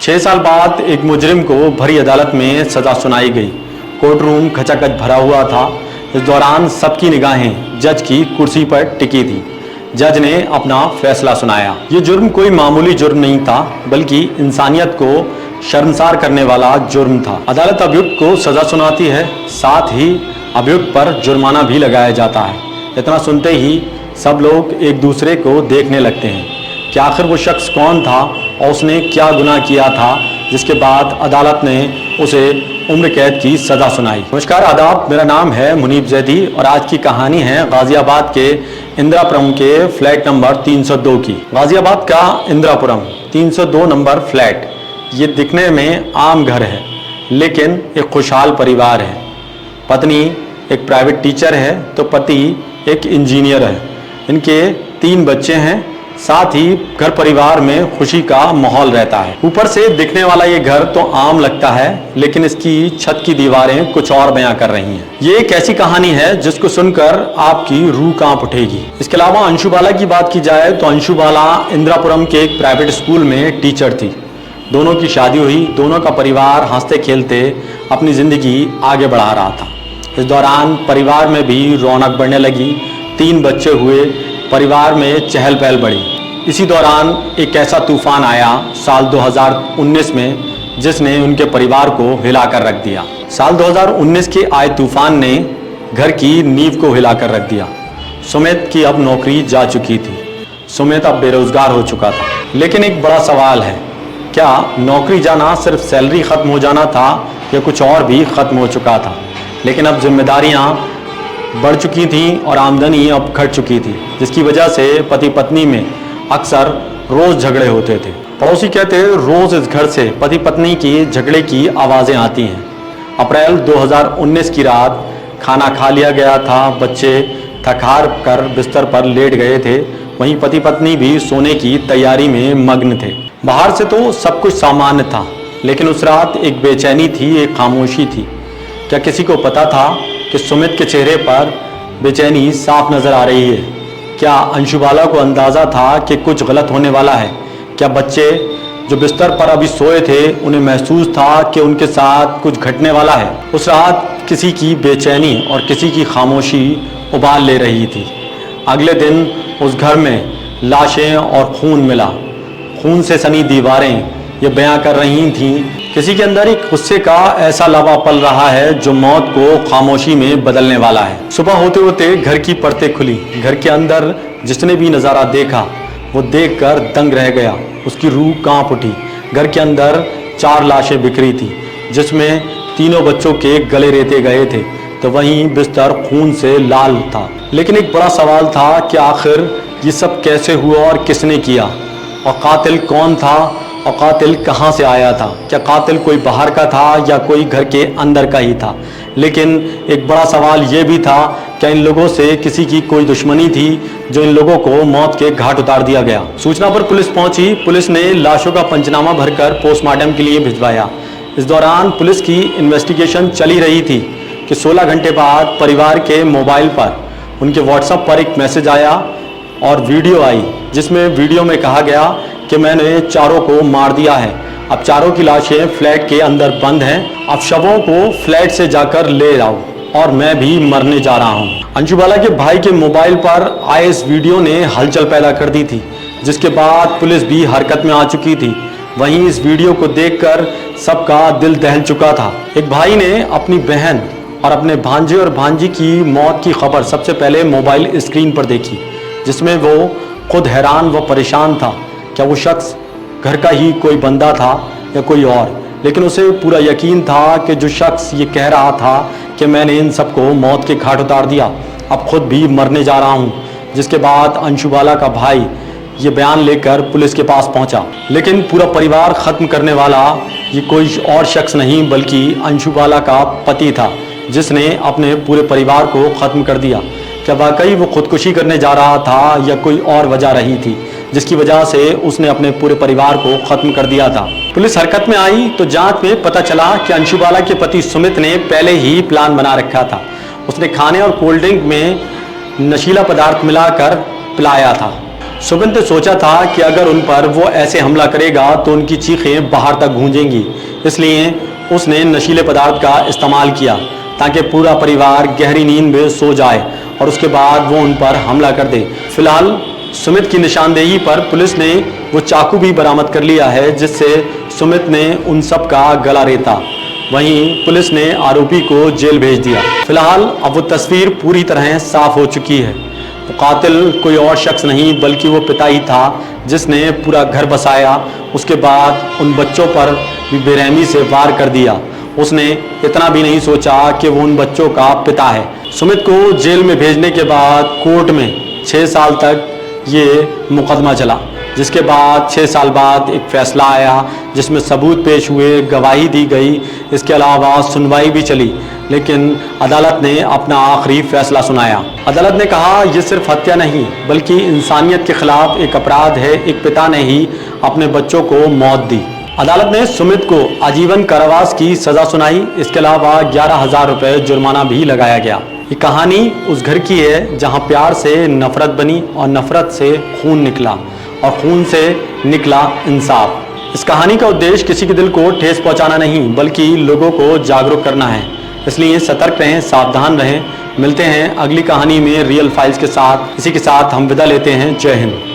6 साल बाद एक मुजरिम को भरी अदालत में सजा सुनाई गई। कोर्ट रूम खचाखच भरा हुआ था। इस दौरान सबकी निगाहें जज की कुर्सी पर टिकी थी। जज ने अपना फैसला सुनाया। ये जुर्म कोई मामूली जुर्म नहीं था, बल्कि इंसानियत को शर्मसार करने वाला जुर्म था। अदालत अभियुक्त को सजा सुनाती है, साथ ही अभियुक्त पर जुर्माना भी लगाया जाता है। इतना सुनते ही सब लोग एक दूसरे को देखने लगते हैं कि आखिर वो शख्स कौन था और उसने क्या गुनाह किया था, जिसके बाद अदालत ने उसे उम्र कैद की सजा सुनाई। नमस्कार, आदाब, मेरा नाम है मुनीब जैदी और आज की कहानी है गाजियाबाद के इंदिरापुरम के फ्लैट नंबर 302 की। गाजियाबाद का इंदिरापुरम 302 नंबर फ्लैट, ये दिखने में आम घर है, लेकिन एक खुशहाल परिवार है। पत्नी एक प्राइवेट टीचर है तो पति एक इंजीनियर है। इनके 3 बच्चे हैं। साथ ही घर परिवार में खुशी का माहौल रहता है। ऊपर से दिखने वाला ये घर तो आम लगता है, लेकिन इसकी छत की दीवारें कुछ और बयां कर रही हैं। ये एक ऐसी कहानी है जिसको सुनकर आपकी रूह कांप उठेगी। इसके अलावा अंशु बाला की बात की जाए तो अंशु बाला इंदिरापुरम के एक प्राइवेट स्कूल में टीचर थी। दोनों की शादी हुई, दोनों का परिवार हंसते खेलते अपनी जिंदगी आगे बढ़ा रहा था। इस दौरान परिवार में भी रौनक बढ़ने लगी। 3 बच्चे हुए, परिवार में चहल पहल बढ़ी। इसी दौरान एक ऐसा तूफान आया साल 2019 में, जिसने उनके परिवार को हिलाकर रख दिया। साल 2019 के आए तूफान ने घर की नींव को हिलाकर रख दिया। सुमित की अब नौकरी जा चुकी थी। सुमित अब बेरोजगार हो चुका था। लेकिन एक बड़ा सवाल है, क्या नौकरी जाना सिर्फ सैलरी खत्म हो जाना था या कुछ और भी खत्म हो चुका था? लेकिन अब जिम्मेदारियां बढ़ चुकी थीं और आमदनी अब घट चुकी थी, जिसकी वजह से पति पत्नी में अक्सर रोज झगड़े होते थे। पड़ोसी कहते रोज इस घर से पति पत्नी की झगड़े की आवाज़ें आती हैं। अप्रैल 2019 की रात खाना खा लिया गया था। बच्चे थक हार कर बिस्तर पर लेट गए थे। वहीं पति पत्नी भी सोने की तैयारी में मग्न थे। बाहर से तो सब कुछ सामान्य था, लेकिन उस रात एक बेचैनी थी, एक खामोशी थी। क्या किसी को पता था कि सुमित के चेहरे पर बेचैनी साफ नजर आ रही है? क्या अंशु बाला को अंदाज़ा था कि कुछ गलत होने वाला है? क्या बच्चे जो बिस्तर पर अभी सोए थे, उन्हें महसूस था कि उनके साथ कुछ घटने वाला है? उस रात किसी की बेचैनी और किसी की खामोशी उबाल ले रही थी। अगले दिन उस घर में लाशें और खून मिला। खून से सनी दीवारें ये बयां कर रही थीं, किसी के अंदर एक गुस्से का ऐसा लावा पल रहा है जो मौत को खामोशी में बदलने वाला है। सुबह होते होते घर की परतें खुली। घर के अंदर जिसने भी नज़ारा देखा वो देखकर दंग रह गया। उसकी रूह कांप उठी। घर के अंदर 4 लाशें बिखरी थी, जिसमें तीनों बच्चों के गले रेते गए थे, तो वहीं बिस्तर खून से लाल था। लेकिन एक बड़ा सवाल था कि आखिर ये सब कैसे हुआ और किसने किया, और कातिल कौन था और कातिल कहाँ से आया था? क्या कातिल कोई बाहर का था या कोई घर के अंदर का ही था? लेकिन एक बड़ा सवाल ये भी था, क्या इन लोगों से किसी की कोई दुश्मनी थी जो इन लोगों को मौत के घाट उतार दिया गया? सूचना पर पुलिस पहुंची। पुलिस ने लाशों का पंचनामा भरकर पोस्टमार्टम के लिए भिजवाया। इस दौरान पुलिस की इन्वेस्टिगेशन चली रही थी कि 16 घंटे बाद परिवार के मोबाइल पर उनके व्हाट्सएप पर एक मैसेज आया और वीडियो आई, जिसमें वीडियो में कहा गया कि मैंने चारों को मार दिया है। अब चारों की लाशें फ्लैट के अंदर बंद हैं। अब शवों को फ्लैट से जाकर ले आओ और मैं भी मरने जा रहा हूं। अंशु बाला के भाई के मोबाइल पर आए इस वीडियो ने हलचल पैदा कर दी थी, जिसके बाद पुलिस भी हरकत में आ चुकी थी। वहीं इस वीडियो को देखकर सबका दिल दहल चुका था। एक भाई ने अपनी बहन और अपने भांजे और भांजी की मौत की खबर सबसे पहले मोबाइल स्क्रीन पर देखी, जिसमें वो खुद हैरान व परेशान था। क्या वो शख्स घर का ही कोई बंदा था या कोई और? लेकिन उसे पूरा यकीन था कि जो शख्स ये कह रहा था कि मैंने इन सबको मौत के घाट उतार दिया, अब खुद भी मरने जा रहा हूँ। जिसके बाद अंशु बाला का भाई ये बयान लेकर पुलिस के पास पहुंचा। लेकिन पूरा परिवार ख़त्म करने वाला ये कोई और शख्स नहीं, बल्कि अंशु बाला का पति था, जिसने अपने पूरे परिवार को ख़त्म कर दिया। क्या वाकई वो खुदकुशी करने जा रहा था या कोई और वजह रही थी जिसकी वजह से उसने अपने पूरे परिवार को खत्म कर दिया था? पुलिस हरकत में आई तो जांच में पता चला कि अंशु बाला के पति सुमित ने पहले ही प्लान बना रखा था। उसने खाने और कोल्ड ड्रिंक में नशीला पदार्थ मिलाकर पिलाया था। सुमित ने सोचा था कि अगर उन पर वो ऐसे हमला करेगा तो उनकी चीखें बाहर तक गूंजेंगी, इसलिए उसने नशीले पदार्थ का इस्तेमाल किया ताकि पूरा परिवार गहरी नींद में सो जाए और उसके बाद वो उन पर हमला कर दे। फिलहाल सुमित की निशानदेही पर पुलिस ने वो चाकू भी बरामद कर लिया है जिससे सुमित ने उन सब का गला रेता। वहीं पुलिस ने आरोपी को जेल भेज दिया। फिलहाल अब वो तस्वीर पूरी तरह साफ हो चुकी है। वो कातिल कोई और शख्स नहीं बल्कि वो पिता ही था जिसने पूरा घर बसाया, उसके बाद उन बच्चों पर भी बेरहमी से वार कर दिया। उसने इतना भी नहीं सोचा कि वो उन बच्चों का पिता है। सुमित को जेल में भेजने के बाद कोर्ट में 6 साल तक ये मुकदमा चला, जिसके बाद 6 साल बाद एक फैसला आया जिसमें सबूत पेश हुए, गवाही दी गई, इसके अलावा सुनवाई भी चली, लेकिन अदालत ने अपना आखिरी फैसला सुनाया। अदालत ने कहा यह सिर्फ हत्या नहीं बल्कि इंसानियत के खिलाफ एक अपराध है। एक पिता ने ही अपने बच्चों को मौत दी। अदालत ने सुमित को आजीवन कारावास की सजा सुनाई। इसके अलावा 11,000 रुपये जुर्माना भी लगाया गया। ये कहानी उस घर की है जहां प्यार से नफरत बनी और नफरत से खून निकला और खून से निकला इंसाफ। इस कहानी का उद्देश्य किसी के दिल को ठेस पहुंचाना नहीं बल्कि लोगों को जागरूक करना है, इसलिए सतर्क रहें, सावधान रहें। मिलते हैं अगली कहानी में रियल फाइल्स के साथ। इसी के साथ हम विदा लेते हैं। जय हिंद।